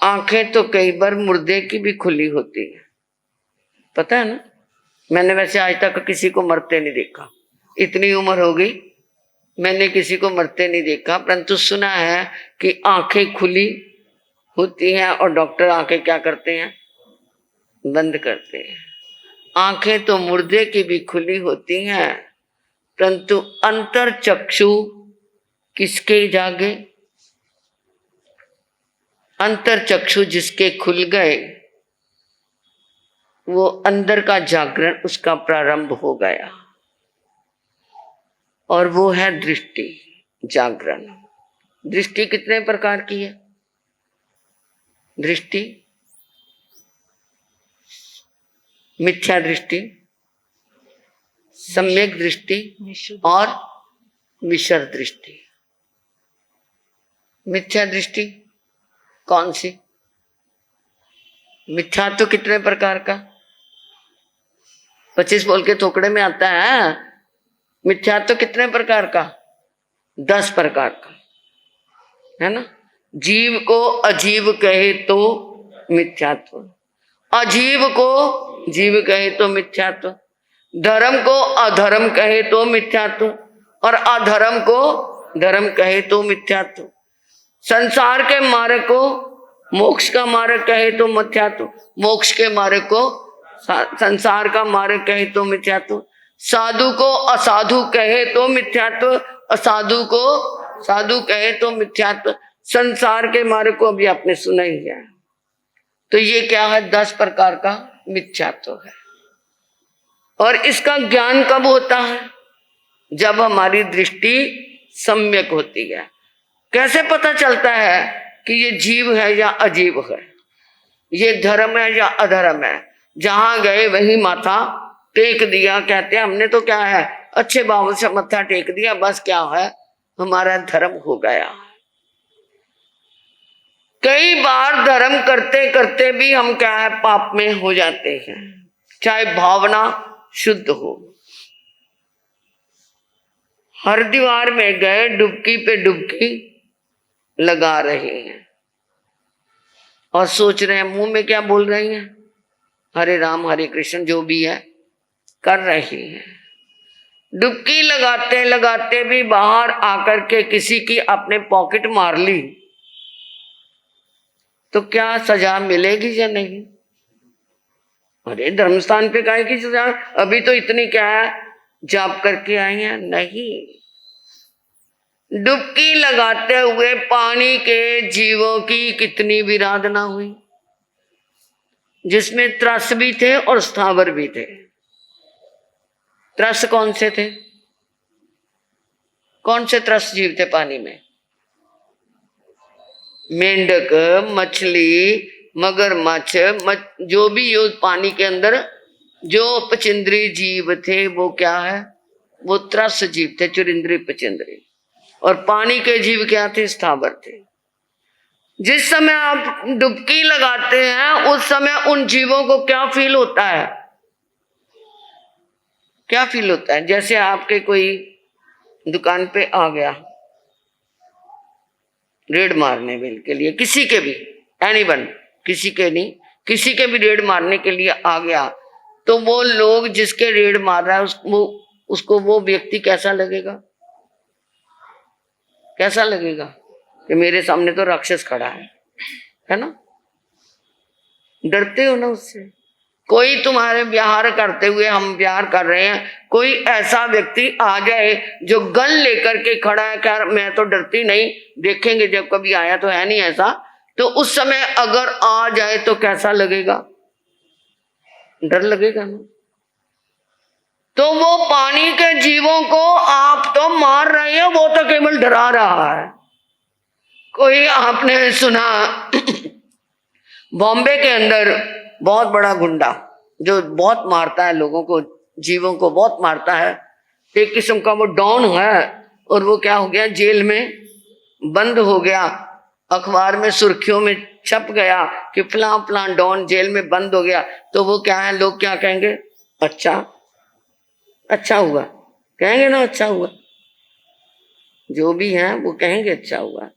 आंखें तो कई बार मुर्दे की भी खुली होती है, पता है ना। मैंने वैसे आज तक किसी को मरते नहीं देखा, इतनी उम्र हो गई मैंने किसी को मरते नहीं देखा, परंतु सुना है कि आंखें खुली होती हैं और डॉक्टर आंखें क्या करते हैं, बंद करते हैं। आंखें तो मुर्दे की भी खुली होती हैं, परंतु अंतर चक्षु किसके जागे, अंतर चक्षु जिसके खुल गए वो अंदर का जागरण उसका प्रारंभ हो गया, और वो है दृष्टि जागरण। दृष्टि कितने प्रकार की है? दृष्टि मिथ्या दृष्टि, सम्यक दृष्टि और मिश्र दृष्टि। मिथ्या दृष्टि कौन सी? मिथ्या तो कितने प्रकार का? 25 बोल के थोकड़े में आता है। मिथ्या तो कितने प्रकार का? 10 प्रकार का, है ना। जीव को अजीव कहे तो मिथ्यात्व, अजीव को जीव कहे तो मिथ्यात्व, धर्म को अधर्म कहे तो मिथ्यात्व और अधर्म को धर्म कहे तो मिथ्यात्व, संसार के मार्ग को मोक्ष का मार्ग कहे तो मिथ्यात्व, मोक्ष के मार्ग को संसार का मार्ग कहे तो मिथ्यात्व, साधु को असाधु कहे तो मिथ्यात्व, असाधु को साधु कहे तो मिथ्यात्व, संसार के मार्ग को अभी आपने सुना ही है। तो ये क्या है? 10 प्रकार का मिथ्यात्व है। और इसका ज्ञान कब होता है? जब हमारी दृष्टि सम्यक होती है। कैसे पता चलता है कि ये जीव है या अजीव है, ये धर्म है या अधर्म है? जहां गए वहीं माथा टेक दिया, कहते हैं हमने तो क्या है अच्छे भाव से मत्था टेक दिया, बस क्या है हमारा धर्म हो गया। कई बार धर्म करते करते भी हम क्या है पाप में हो जाते हैं, चाहे भावना शुद्ध हो। हरिद्वार में गए, डुबकी पे डुबकी लगा रहे हैं और सोच रहे हैं मुंह में क्या बोल रहे हैं, हरे राम हरे कृष्ण जो भी है कर रहे हैं। डुबकी लगाते लगाते भी बाहर आकर के किसी की अपने पॉकेट मार ली तो क्या सजा मिलेगी या नहीं? अरे धर्मस्थान पे काहे की सजा, अभी तो इतनी क्या है जाप करके आए हैं। नहीं, डुबकी लगाते हुए पानी के जीवों की कितनी विराधना हुई, जिसमें त्रस भी थे और स्थावर भी थे। त्रस कौन से थे? कौन से त्रस जीव थे पानी में? मेंढक, मछली, मगरमच्छ, जो भी यो पानी के अंदर जो पचिंद्री जीव थे वो क्या है, वो त्रस जीव थे, चुरिंद्री पचिंद्री। और पानी के जीव क्या थे? स्थावर थे। जिस समय आप डुबकी लगाते हैं उस समय उन जीवों को क्या फील होता है? क्या फील होता है? जैसे आपके कोई दुकान पे आ गया रेड मारने के लिए, किसी के भी, एनीवन, किसी के नहीं, किसी के भी रेड मारने के लिए आ गया, तो वो लोग जिसके रेड मार रहा है उसको वो व्यक्ति कैसा लगेगा? कैसा लगेगा कि मेरे सामने तो राक्षस खड़ा है ना। डरते हो ना उससे। कोई तुम्हारे व्यवहार करते हुए, हम व्यवहार कर रहे हैं, कोई ऐसा व्यक्ति आ जाए जो गन लेकर के खड़ा है, क्या मैं तो डरती नहीं, देखेंगे जब कभी आया तो है नहीं ऐसा, तो उस समय अगर आ जाए तो कैसा लगेगा? डर लगेगा ना। तो वो पानी के जीवों को आप तो मार रहे हो, वो तो केवल डरा रहा है। कोई आपने सुना बॉम्बे के अंदर बहुत बड़ा गुंडा जो बहुत मारता है लोगों को, जीवों को बहुत मारता है, एक किस्म का वो डॉन है, और वो क्या हो गया, जेल में बंद हो गया, अखबार में सुर्खियों में छप गया कि फलां फलां डॉन जेल में बंद हो गया। तो वो क्या है, लोग क्या कहेंगे? अच्छा हुआ, कहेंगे ना, अच्छा हुआ, जो भी है वो कहेंगे अच्छा हुआ।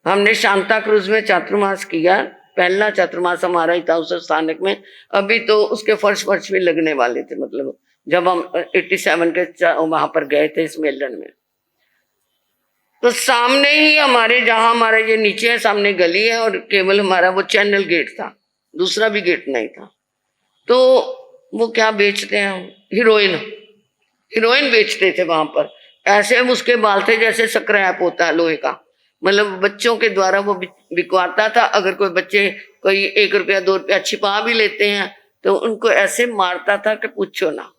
हमने शांता क्रूज में चातुर्मास किया, पहला चातुर्मास हमारा ही था उस स्थानक में। अभी तो उसके फर्श भी लगने वाले थे, मतलब जब हम 87 के वहां पर गए थे इस मेलन में। तो सामने ही हमारे, जहां हमारा ये नीचे है सामने गली है, और केवल हमारा वो चैनल गेट था, दूसरा भी गेट नहीं था। तो वो क्या बेचते हैं, हीरोइन बेचते थे वहां पर। ऐसे उसके बाल थे जैसे स्क्रैप होता है लोहे का, मतलब बच्चों के द्वारा वो बिकवाता था। अगर कोई बच्चे कोई 1 रुपया 2 रुपया छिपा भी लेते हैं तो उनको ऐसे मारता था कि पूछो ना।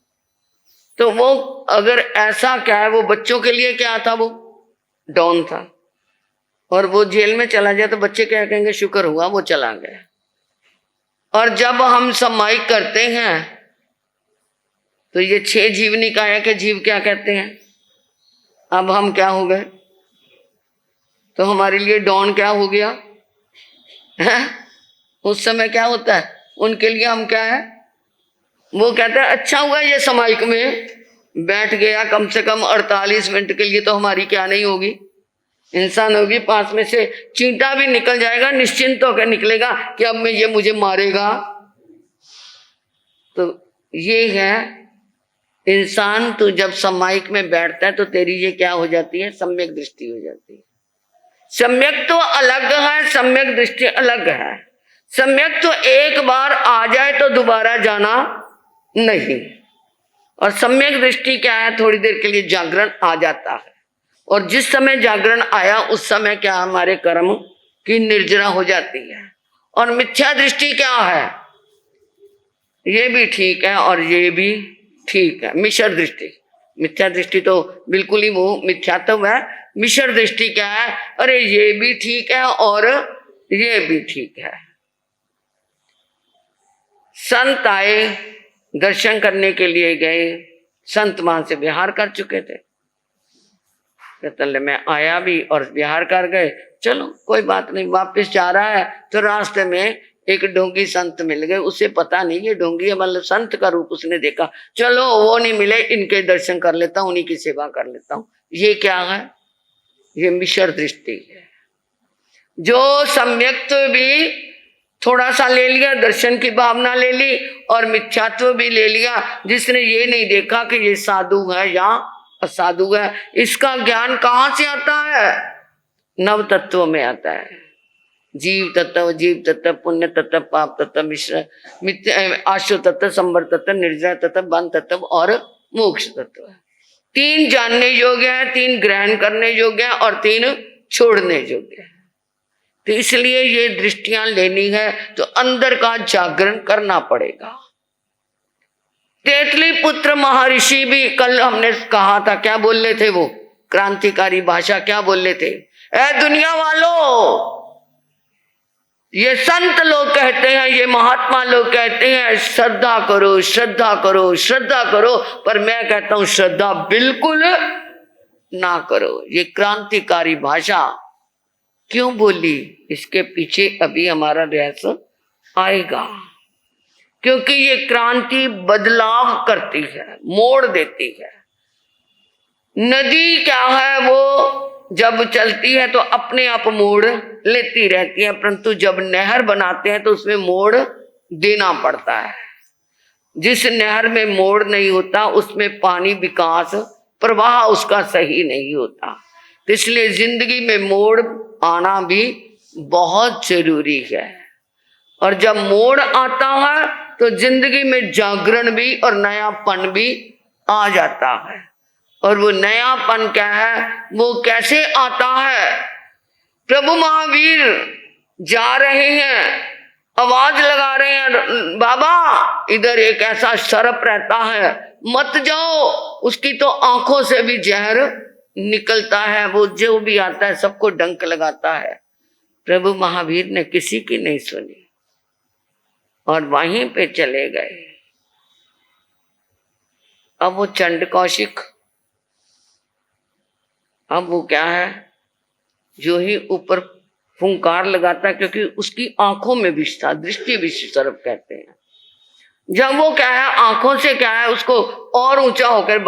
तो वो अगर ऐसा क्या है, वो बच्चों के लिए क्या था, वो डॉन था। और वो जेल में चला जाए तो बच्चे क्या कहेंगे, शुक्र हुआ वो चला गया। और जब हम समाइक करते हैं तो ये 6 जीव निकाय के जीव क्या कहते हैं, अब हम क्या हो गए, तो हमारे लिए डॉन क्या हो गया है? उस समय क्या होता है उनके लिए हम क्या है, वो कहते हैं अच्छा हुआ ये समाइक में बैठ गया, कम से कम 48 मिनट के लिए तो हमारी क्या नहीं होगी, इंसान होगी। 5 में से चींटा भी निकल जाएगा, निश्चिंत होकर निकलेगा कि अब मैं ये मुझे मारेगा। तो ये है इंसान। तो जब समाइक में बैठता है तो तेरी ये क्या हो जाती है, सम्यक दृष्टि हो जाती है। सम्यक तो अलग है, सम्यक दृष्टि अलग है। सम्यक तो एक बार आ जाए तो दोबारा जाना नहीं, और सम्यक दृष्टि क्या है, थोड़ी देर के लिए जागरण आ जाता है, और जिस समय जागरण आया उस समय क्या हमारे कर्म की निर्जरा हो जाती है। और मिथ्या दृष्टि क्या है, ये भी ठीक है और ये भी ठीक है, मिश्र दृष्टि। मिथ्या दृष्टि तो बिल्कुल ही वो मिथ्यात्व है। मिश्र दृष्टि क्या है, अरे ये भी ठीक है और ये भी ठीक है। संत आए, दर्शन करने के लिए गए, संत वहां से विहार कर चुके थे। कहते मैं आया भी और विहार कर गए, चलो कोई बात नहीं। वापस जा रहा है तो रास्ते में एक ढोंगी संत मिल गए, उसे पता नहीं ये ढोंगी है, मतलब संत का रूप उसने देखा, चलो वो नहीं मिले इनके दर्शन कर लेता हूं, उन्हीं की सेवा कर लेता हूं। ये क्या है, ये मिश्र दृष्टि है। जो सम्यक्त्व भी थोड़ा सा ले लिया, दर्शन की भावना ले ली, और मिथ्यात्व भी ले लिया, जिसने ये नहीं देखा कि ये साधु है या असाधु है। इसका ज्ञान कहां से आता है, नव तत्वों में आता है। जीव तत्व, जीव तत्व, पुण्य तत्व, पाप तत्व, मिश्र आश्रय तत्व, संवर तत्व, निर्जय तत्व, बंध तत्व और मोक्ष तत्व। 3 जानने योग्य है, 3 ग्रहण करने योग्य है और 3 छोड़ने योग्य है। तो इसलिए ये दृष्टियां लेनी है तो अंदर का जागरण करना पड़ेगा। तेतली पुत्र महर्षि भी कल हमने कहा था, क्या बोल रहे थे वो, क्रांतिकारी भाषा क्या बोल रहे थे, ए दुनिया वालों, ये संत लोग कहते हैं, ये महात्मा लोग कहते हैं श्रद्धा करो श्रद्धा करो श्रद्धा करो, पर मैं कहता हूं श्रद्धा बिल्कुल ना करो। ये क्रांतिकारी भाषा क्यों बोली, इसके पीछे अभी हमारा रहस्य आएगा। क्योंकि ये क्रांति बदलाव करती है, मोड़ देती है। नदी क्या है, वो जब चलती है तो अपने आप मोड़ लेती रहती है, परंतु जब नहर बनाते हैं तो उसमें मोड़ देना पड़ता है। जिस नहर में मोड़ नहीं होता उसमें पानी विकास प्रवाह उसका सही नहीं होता। तो इसलिए जिंदगी में मोड़ आना भी बहुत जरूरी है। और जब मोड़ आता है तो जिंदगी में जागरण भी और नयापन भी आ जाता है। और वो नयापन क्या है, वो कैसे आता है, प्रभु महावीर जा रहे हैं, आवाज लगा रहे हैं, बाबा इधर एक ऐसा सर्प रहता है मत जाओ, उसकी तो आंखों से भी जहर निकलता है, वो जो भी आता है सबको डंक लगाता है। प्रभु महावीर ने किसी की नहीं सुनी और वहीं पे चले गए। अब वो चंड कौशिक, अब वो क्या है, जो ही ऊपर फुंकार लगाता है, क्योंकि उसकी आंखों में विष था, दृष्टि विष सर्प कहते हैं। जब वो क्या है आंखों से क्या है उसको और ऊंचा होकर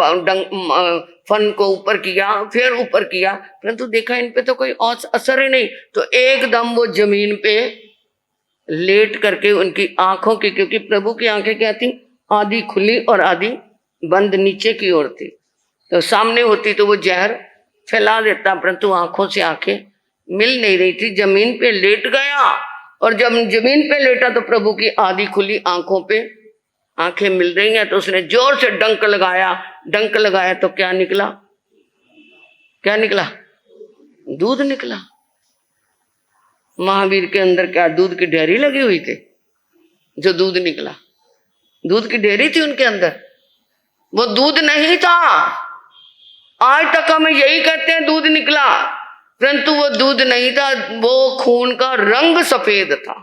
फन को ऊपर किया, फिर ऊपर किया, परंतु देखा इन पे तो कोई असर ही नहीं। तो एकदम वो जमीन पे लेट करके उनकी आंखों की, क्योंकि प्रभु की आंखें क्या थी, आधी खुली और आधी बंद नीचे की ओर थी। तो सामने होती तो वो जहर फैला देता, परंतु आंखों से आंखें मिल नहीं रही थी। जमीन पे लेट गया और जब जमीन पे लेटा तो प्रभु की आधी खुली आंखों पे आंखें मिल रही हैं। तो उसने जोर से डंक लगाया, डंक लगाया तो क्या निकला, क्या निकला, दूध निकला। महावीर के अंदर क्या दूध की डेयरी लगी हुई थी जो दूध निकला? दूध की डेयरी थी उनके अंदर, वो दूध नहीं था। आज तक हम यही कहते हैं दूध निकला, परंतु वो दूध नहीं था, वो खून का रंग सफेद था।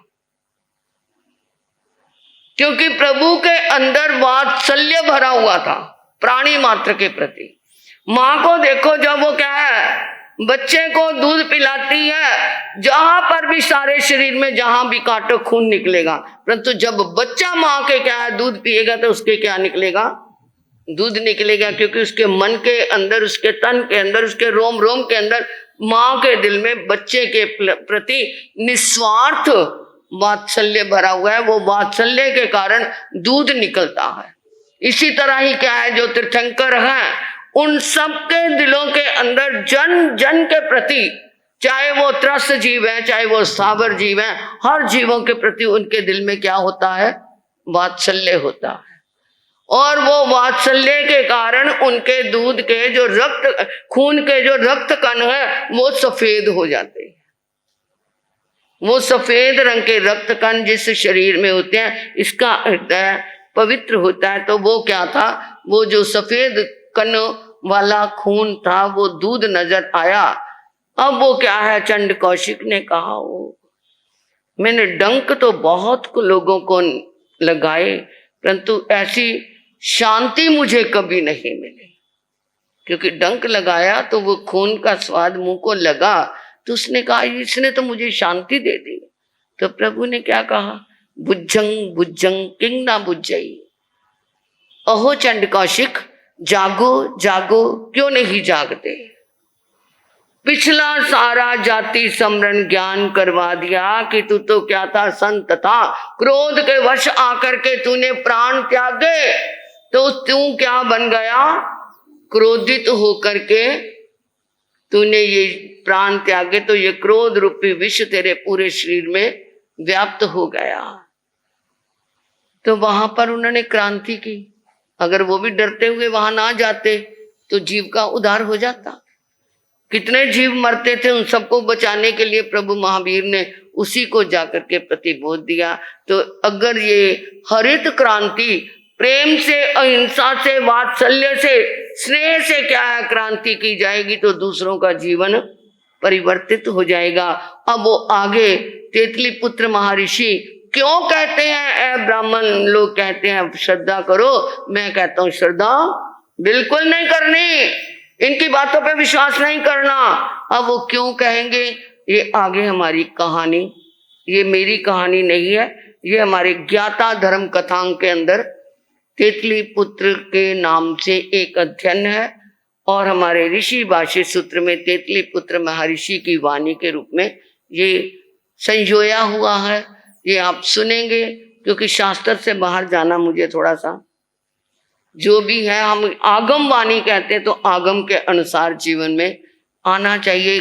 क्योंकि प्रभु के अंदर वात्सल्य भरा हुआ था प्राणी मात्र के प्रति। मां को देखो, जब वो क्या है, बच्चे को दूध पिलाती है, जहां पर भी सारे शरीर में जहां भी काटो खून निकलेगा, परंतु जब बच्चा मां के क्या है दूध पिएगा तो उसके क्या निकलेगा, दूध निकलेगा। क्योंकि उसके मन के अंदर, उसके तन के अंदर, उसके रोम रोम के अंदर मां के दिल में बच्चे के प्रति निस्वार्थ वात्सल्य भरा हुआ है। वो वात्सल्य के कारण दूध निकलता है। इसी तरह ही क्या है, जो तीर्थंकर हैं उन सब के दिलों के अंदर जन जन के प्रति, चाहे वो त्रस्त जीव है, चाहे वो स्थावर जीव है, हर जीवों के प्रति उनके दिल में क्या होता है, वात्सल्य होता है। और वो वात्सल्य के कारण उनके दूध के जो रक्त, खून के जो रक्त कण है वो सफेद हो जाते हैं। वो सफेद रंग के रक्त कण जिस शरीर में होते हैं, इसका हृदय पवित्र होता है। तो वो क्या था, वो जो सफेद कण वाला खून था वो दूध नजर आया। अब वो क्या है, चंड कौशिक ने कहा, वो मैंने डंक तो बहुत लोगों को लगाए, परंतु ऐसी शांति मुझे कभी नहीं मिली। क्योंकि डंक लगाया तो वो खून का स्वाद मुंह को लगा, तो उसने कहा इसने तो मुझे शांति दे दी। तो प्रभु ने क्या कहा, बुज्जंग बुज्जंग किंग ना बुज्जई। अहो चंड कौशिक, जागो जागो, क्यों नहीं जागते? पिछला सारा जाति समरण ज्ञान करवा दिया कि तू तो क्या था, संत था। क्रोध के वश आकर के तूने प्राण त्यागे, तो तू क्या बन गया, क्रोधित होकर के तूने ये प्राण त्यागे, तो ये क्रोध रूपी विष तेरे पूरे शरीर में व्याप्त हो गया। तो वहां पर उन्होंने क्रांति की। अगर वो भी डरते हुए वहां ना जाते तो जीव का उद्धार हो जाता। कितने जीव मरते थे, उन सबको बचाने के लिए प्रभु महावीर ने उसी को जाकर के प्रतिबोध दिया। तो अगर ये हरित क्रांति प्रेम से, अहिंसा से, वात्सल्य से, स्नेह से क्या है क्रांति की जाएगी, तो दूसरों का जीवन परिवर्तित हो जाएगा। अब वो आगे तेतली पुत्र महर्षि क्यों कहते हैं, ए ब्राह्मण लोग कहते हैं श्रद्धा करो, मैं कहता हूं श्रद्धा बिल्कुल नहीं करनी, इनकी बातों पे विश्वास नहीं करना। अब वो क्यों कहेंगे, ये आगे हमारी कहानी, ये मेरी कहानी नहीं है, ये हमारे ज्ञाता धर्म कथाओं के अंदर तेतली पुत्र के नाम से एक अध्ययन है, और हमारे ऋषि भाष्य सूत्र में तेतली पुत्र महर्षि की वाणी के रूप में ये संजोया हुआ है। ये आप सुनेंगे, क्योंकि शास्त्र से बाहर जाना मुझे थोड़ा सा, जो भी है हम आगम वाणी कहते हैं, तो आगम के अनुसार जीवन में आना चाहिए।